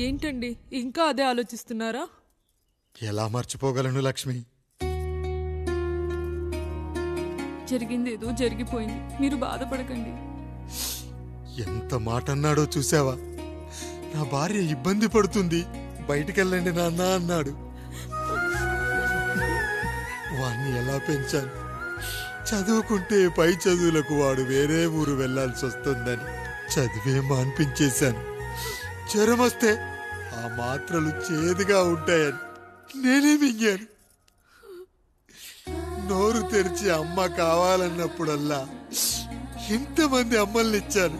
ఏంటండి ఇంకా అదే ఆలోచిస్తున్నారా? ఎలా మర్చిపోగలను లక్ష్మి? జరిగిందేదో జరిగిపోయింది, మీరు బాధపడకండి. ఎంత మాట అన్నాడో చూసావా? నా భార్య ఇబ్బంది పడుతుంది, బయటికెళ్ళండి నాన్న అన్నాడు. వాణ్ణి ఎలా పెంచాను? చదువుకుంటే పై చదువులకు వాడు వేరే ఊరు వెళ్లాల్సి వస్తుందని చదివే మాన్పించేశాను. జ్వరం వస్తే ఆ మాత్రలు చేదుగా ఉంటాయని నేనే మింగాను. నోరు తెరిచి అమ్మ కావాలన్నప్పుడల్లా ఇంతమంది అమ్మల్ని ఇచ్చాను.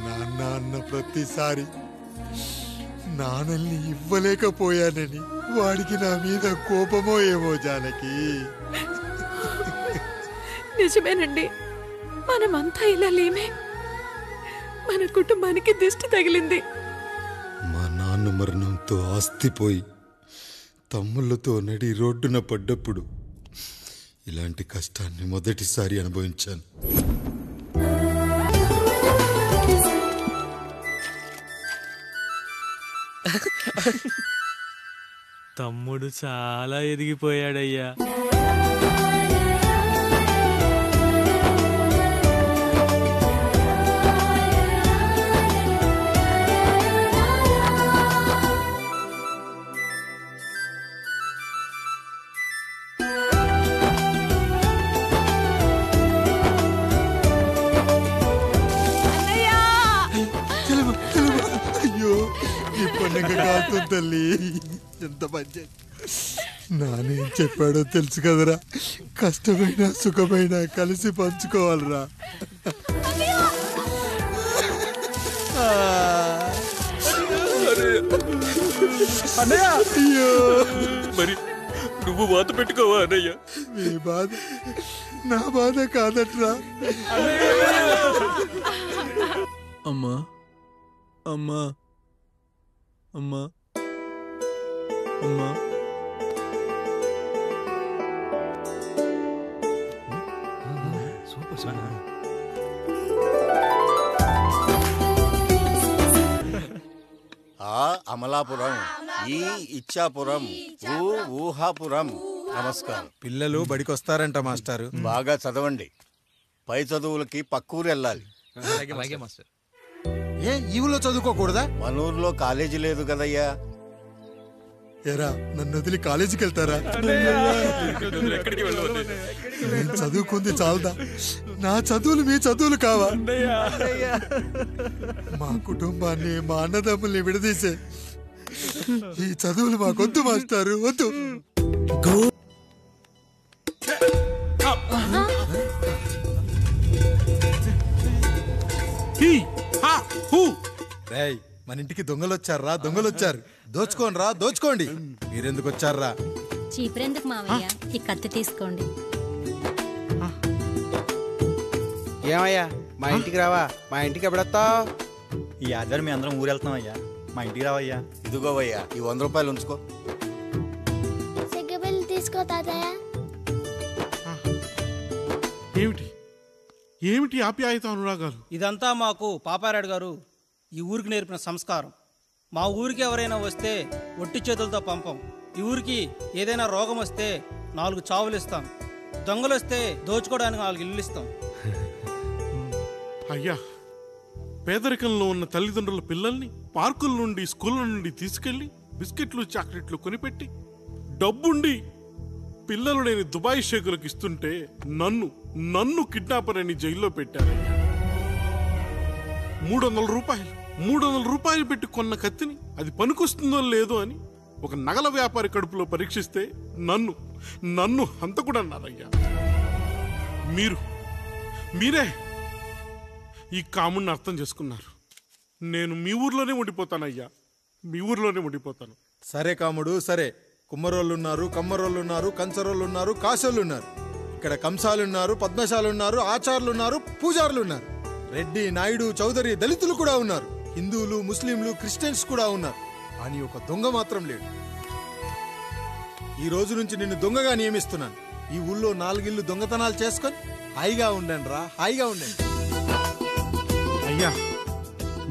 నాన్న అన్న ప్రతిసారి నాన్నల్ని ఇవ్వలేకపోయానని వాడికి నా మీద కోపమో ఏమో జానకి. నిజమేనండి, మనమంతా ఇలా లేమే. మన కుటుంబానికి దిష్టి తగిలింది. మా నాన్న మరణంతో ఆస్తిపోయి తమ్ముళ్ళతో నడి రోడ్డున పడ్డప్పుడు ఇలాంటి కష్టాన్ని మొదటిసారి అనుభవించాను. తమ్ముడు చాలా ఎదిగిపోయాడయ్యా. అయ్యో, ఈ పండుగ కాలుతుంది తల్లి. ఎంత మంచి నానేం చెప్పాడో తెలుసు కదరా, కష్టమైనా సుఖమైనా కలిసి పంచుకోవాలరా. అయ్యో, మరి నువ్వు బాధ పెట్టుకోవా అన్నయ్య? మీ బాధ నా బాధ కాదట్రా. అమ్మా అమ్మా అమ్మా అమ్మా ఆ అమలాపురం, ఈ ఇచ్చాపురం, ఊహాపురం. నమస్కారం. పిల్లలు బడికొస్తారంట మాస్టారు. బాగా చదవండి, పై చదువులకి పక్కూరు వెళ్ళాలి. ఏ ఈ ఊళ్ళో చదువుకోకూడదా? మన ఊర్లో కాలేజీ లేదు కదయ్యా. ఎరా, నన్ను వదిలి కాలేజీకి వెళ్తారా? నేను చదువుకుంది చాలదా? నా చదువులు మీ చదువులు కావా? మా కుటుంబాన్ని, మా అన్నదమ్ముల్ని విడదీసే ఈ చదువులు మాకొద్దు మాస్టారు, వద్దు. రేయ్, మన ఇంటికి దొంగలు వచ్చారా? దొంగలు వచ్చారు. దోచుకోండి రా, దోచుకోండి. మీరెందుకు వచ్చారా? చీపురెందుకు మావయ్య, ఈ కత్తి తీసుకోండి. ఏమయ్యా, మా ఇంటికి రావా? మా ఇంటికి ఎప్పుడొస్తావు? ఈ ఆదివారం మీ అందరం ఊరెళ్తాం అయ్యా, మా ఇంటికి రావయ్యా. ఇదిగోవయ్యా, ఈ 100 రూపాయలు ఉంచుకో. తీసుకో తాతయ్య. ఏమిటి ఏమిటి ఆప్యాయత అనురాగాలు? ఇదంతా మాకు పాపారాయుడు గారు ఈ ఊరికి నేర్పిన సంస్కారం. మా ఊరికి ఎవరైనా వస్తే ఒట్టి చేతులతో పంపం. ఈ ఊరికి ఏదైనా రోగం వస్తే 4 చావులు ఇస్తాం. దొంగలు వస్తే దోచుకోవడానికి 4 ఇల్లు ఇస్తాం. అయ్యా, పేదరికంలో ఉన్న తల్లిదండ్రుల పిల్లల్ని పార్కుల నుండి, స్కూళ్ళ నుండి తీసుకెళ్లి బిస్కెట్లు, చాక్లెట్లు కొనిపెట్టి డబ్బుండి పిల్లలు లేని దుబాయ్ షేకులకు ఇస్తుంటే నన్ను కిడ్నాపర్ అని జైల్లో పెట్టారయ్యా. 300 రూపాయలు పెట్టి కొన్న కత్తిని అది పనికొస్తుందో లేదో అని ఒక నగల వ్యాపారి కడుపులో పరీక్షిస్తే నన్ను హంతకుడన్నారయ్యా. మీరే ఈ కాముడిని అర్థం చేసుకున్నారు. నేను మీ ఊర్లోనే ఉండిపోతానయ్యా, మీ ఊర్లోనే ఉండిపోతాను. సరే కాముడు, సరే. కుమ్మరోళ్ళున్నారు, కమ్మరోళ్ళున్నారు, కంచరోళ్ళున్నారు, కాశోళ్ళున్నారు. ఇక్కడ కంసాలున్నారు, పద్మశాలున్నారు, ఆచార్యులున్నారు, పూజారులున్నారు. రెడ్డి, నాయుడు, చౌదరి, దళితులు కూడా ఉన్నారు. హిందువులు, ముస్లింలు, క్రిస్టియన్స్ కూడా ఉన్నారు. అని ఒక దొంగ మాత్రం లేడు. ఈ రోజు నుంచి నిన్ను దొంగగా నియమిస్తున్నాను. ఈ ఊళ్ళో 4 ఇళ్ళు దొంగతనాలు చేసుకొని హాయిగా ఉండండి రా, హాయిగా ఉండండి. అయ్యా,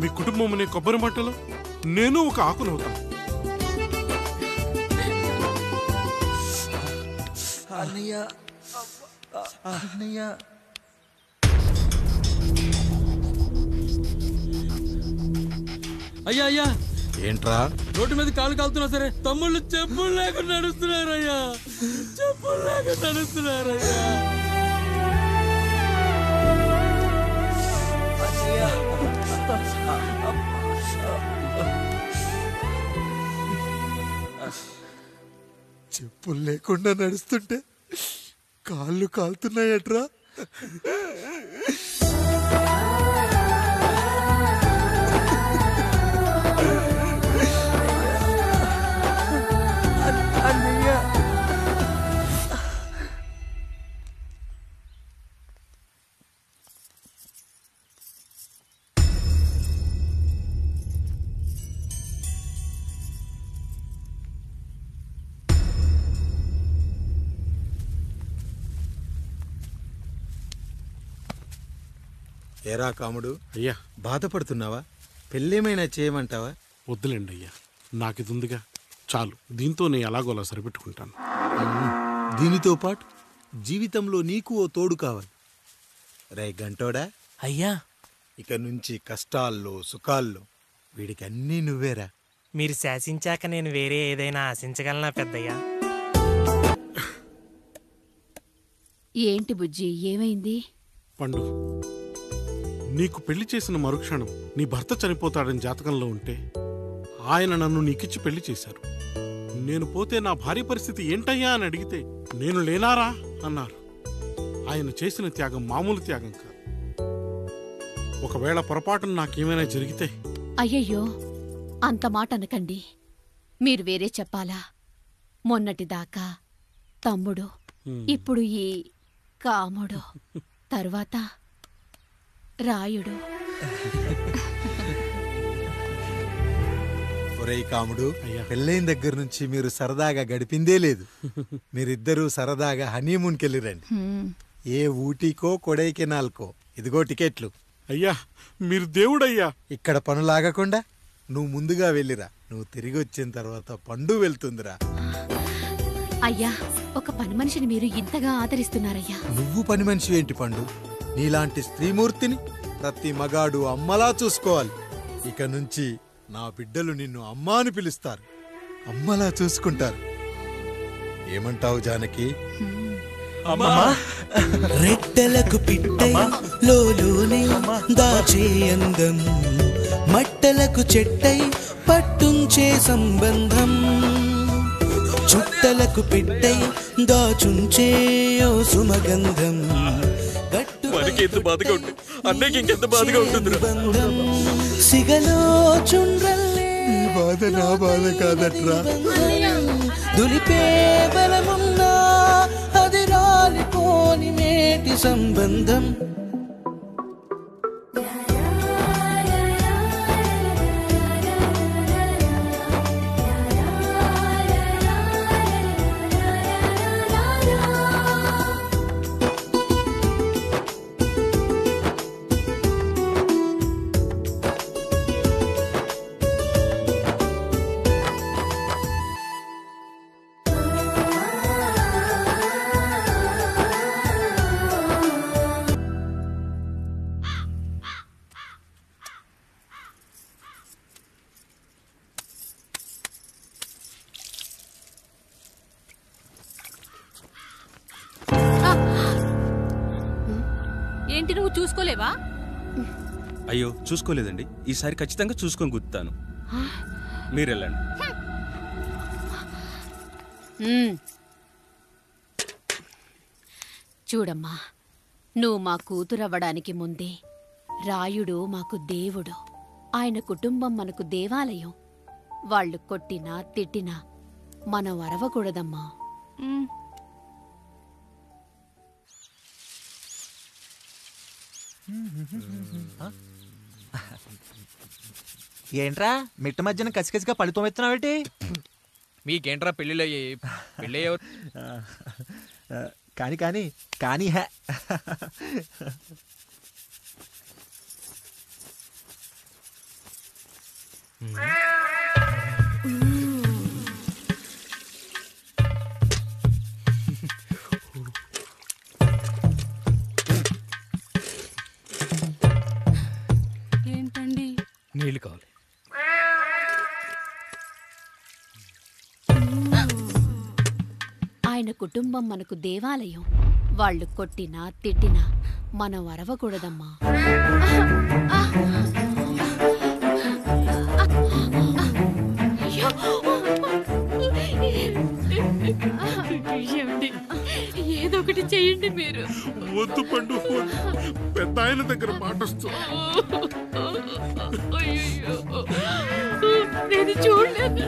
మీ కుటుంబం అనే కొబ్బరి మంటలో నేను ఒక ఆకునవుతాను. అన్నయ్య అన్నయ్య అయ్యా అయ్యా, ఏంట్రా రోడ్డు మీద కాలు కాలుతున్నా సరే తమ్ముళ్ళు చెప్పులు లేకుండా నడుస్తున్నారయ్యా, చెప్పులు లేకుండా నడుస్తున్నారయ్యా. చెప్పులు లేకుండా నడుస్తుంటే కాళ్ళు కాలుతున్నాయట్రా. ఏరా కాముడు, అయ్యా బాధపడుతున్నావా? పెళ్ళేమైనా చేయమంటావా? వద్దులేండి అయ్యా, నాకు ఇది ఉందిగా చాలు, దీంతో నేను ఎలాగోలా సరిపెట్టుకుంటాను. దీనితో పాటు జీవితంలో నీకు ఓ తోడు కావాలి. రే గంటోడా అయ్యా, ఇక నుంచి కష్టాల్లో సుఖాల్లో వీడికి అన్నీ నువ్వేరా. మీరు శాసించాక నేను వేరే ఏదైనా ఆశించగలనా పెద్దయ్యా? ఏంటి బుజ్జి, ఏమైంది? పండు, నీకు పెళ్లి చేసిన మరుక్షణం నీ భర్త చనిపోతాడని జాతకంలో ఉంటే ఆయన నన్ను నీకిచ్చి పెళ్లి చేశారు. నేను పోతే నా భార్య పరిస్థితి ఏంటయ్యా అని అడిగితే నేను లేనారా అన్నారు. ఆయన చేసిన త్యాగం మామూలు త్యాగం కాదు. ఒకవేళ పొరపాటున నాకేమైనా జరిగితే? అయ్యయ్యో, అంత మాట అనకండి. మీరు వేరే చెప్పాలా? మొన్నటిదాకా తమ్ముడు, ఇప్పుడు ఈ కాముడు, తరువాత రాయుడు. ఒరేయ్ కాముడు, పెళ్ళైన దగ్గర నుంచి మీరు సరదాగా గడిపిందే లేదు. మీరిద్దరూ సరదాగా హనీమూన్కి వెళ్ళిరండి. ఏ ఊటీకో కొడైకెనాల్కో. ఇదిగో టికెట్లు. అయ్యా మీరు దేవుడయ్యా. ఇక్కడ పనులాగకుండా నువ్వు ముందుగా వెళ్ళిరా. నువ్వు తిరిగి వచ్చిన తర్వాత పండు వెళ్తుందిరా. అయ్యా, ఒక పని మనిషిని మీరు ఇంతగా ఆదరిస్తున్నారయ్యా. నువ్వు పని మనిషి ఏంటి పండు? నీలాంటి స్త్రీమూర్తిని ప్రతి మగాడు అమ్మలా చూసుకోవాలి. ఇక నుంచి నా బిడ్డలు నిన్ను అమ్మా అని పిలుస్తారు, అమ్మలా చూసుకుంటారు. ఏమంటావు జానకి? రెట్టలకు పిట్టై లోలోనే దాచే అందం, మట్టలకు చెట్టై పట్టుంచే సంబంధం, చుట్టలకు పెట్టై దాచుంచే ఓ సుమగంధం, మనకి ఎంత బాధగా ఉంటుంది, అన్నయ్యకి ఇంకెంత బాధగా ఉంటుంది. సిగలో చుండ్రల్లే ఈ బాధ నా బాధ కాదట్రా. దులిపే బలమున్నా అది రాలిపోని మేటి సంబంధం. ఏంటి, నువ్వు చూసుకోలేవా? అయ్యో చూసుకోలేదండి, ఈసారి ఖచ్చితంగా చూసుకొని గుర్తాను. మీరు వెళ్ళండి. చూడమ్మా, నువ్వు మా కూతురవ్వడానికి ముందే రాయుడు మాకు దేవుడు. ఆయన కుటుంబం మనకు దేవాలయం. వాళ్ళు కొట్టినా తిట్టినా మనం అరవకూడదమ్మా. ఏంట్రా మిట్ట మధ్యన కసికసిగా పళ్ళుతో ఎత్తున్నావేటి? మీకేంట్రా పెళ్ళిళ్ళు అయ్యాయి? పెళ్ళి ఎవరు? కానీ కానీ కానీ హే ఏంటండి? నీళ్ళు కావాలి. ఆయన కుటుంబం మనకు దేవాలయం. వాళ్ళు కొట్టినా తిట్టినా మనం అరవకూడదమ్మా. ఏదో ఒకటి చెయ్యండి మీరు. వద్దు పండు, పెద్ద ఆయన దగ్గర మాటొస్తుంది. నేను చూడలేదు.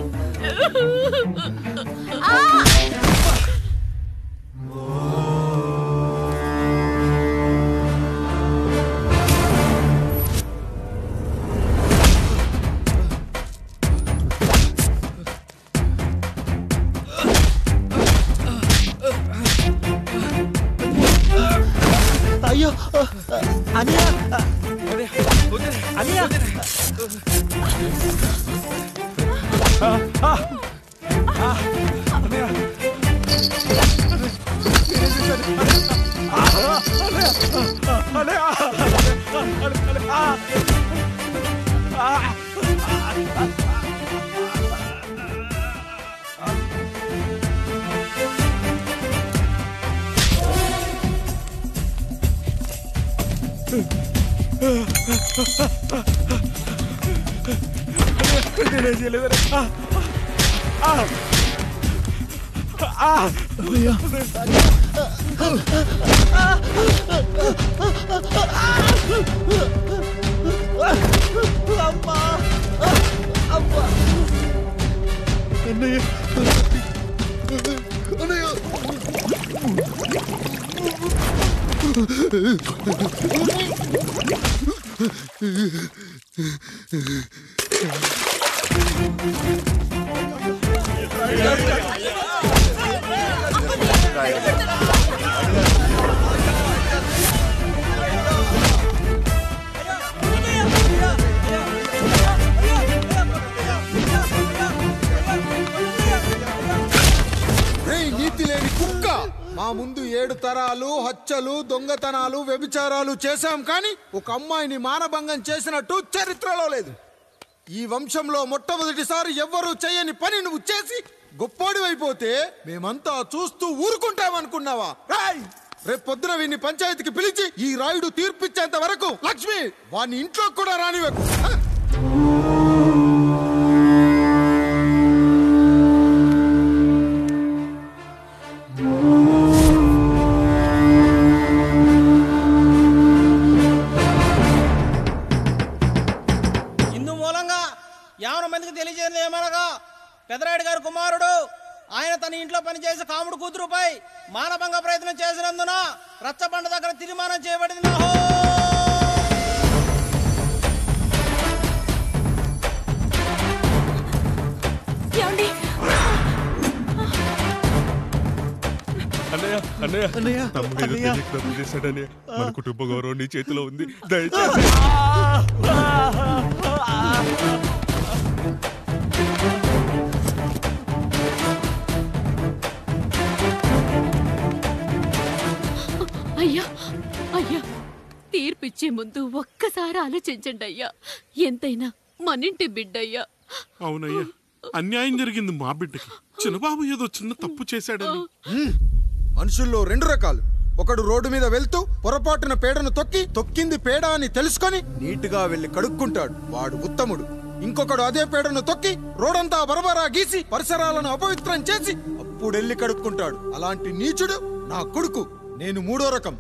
అయ్యో అనియా అనియా నీతి లేని కుక్క, మా ముందు 7 తరాలు హత్యలు, దొంగతనాలు, వ్యభిచారాలు చేశాం, కానీ ఒక అమ్మాయిని మానభంగం చేసినట్టు చరిత్రలో లేదు. ఈ వంశంలో మొట్టమొదటిసారి ఎవ్వరూ చేయని పని నువ్వు చేసి గొప్పోడివైపోతే మేమంతా చూస్తూ ఊరుకుంటామనుకున్నావా? రేపు పొద్దున వీడిని పంచాయతీకి పిలిచి ఈ రాయుడు తీర్పిచ్చేంత వరకు లక్ష్మి వాడిని ఇంట్లో కూడా రానివ్వకు. తెలియజేది ఏమనగా పెదరాయుడు గారి కుమారుడు ఆయన తన ఇంట్లో పనిచేసే కాముడు కూతురుపై మానభంగ ప్రయత్నం చేసినందున రచ్చబండ దగ్గర తీర్మానం చేయబడింది. మన కుటుంబ గౌరవం నీ చేతిలో ఉంది, దయచేసి. అయ్యా అయ్యా, తీర్పిచ్చే ముందు ఒక్కసారి ఆలోచించండి అయ్యా. ఎంతైనా మనింటి బిడ్డయ్యా. అవునయ్యా, అన్యాయం జరిగింది మా బిడ్డకి. చిన్నబాబు ఏదో చిన్న తప్పు చేశాడని. మనుషుల్లో 2 రకాలు. ఒకడు రోడ్డు మీద వెళ్తూ పొరపాటున పేడను తొక్కింది పేడ అని తెలుసుకొని నీట్గా వెళ్లి కడుక్కుంటాడు, వాడు ఉత్తముడు. ఇంకొకడు అదే పేడను తొక్కి రోడంతా బరబరా గీసి పరిసరాలను అపవిత్రం చేసి అప్పుడెళ్ళి కడుక్కుంటాడు. అలాంటి నీచుడు నా కొడుకు. నేను 3వ రకం.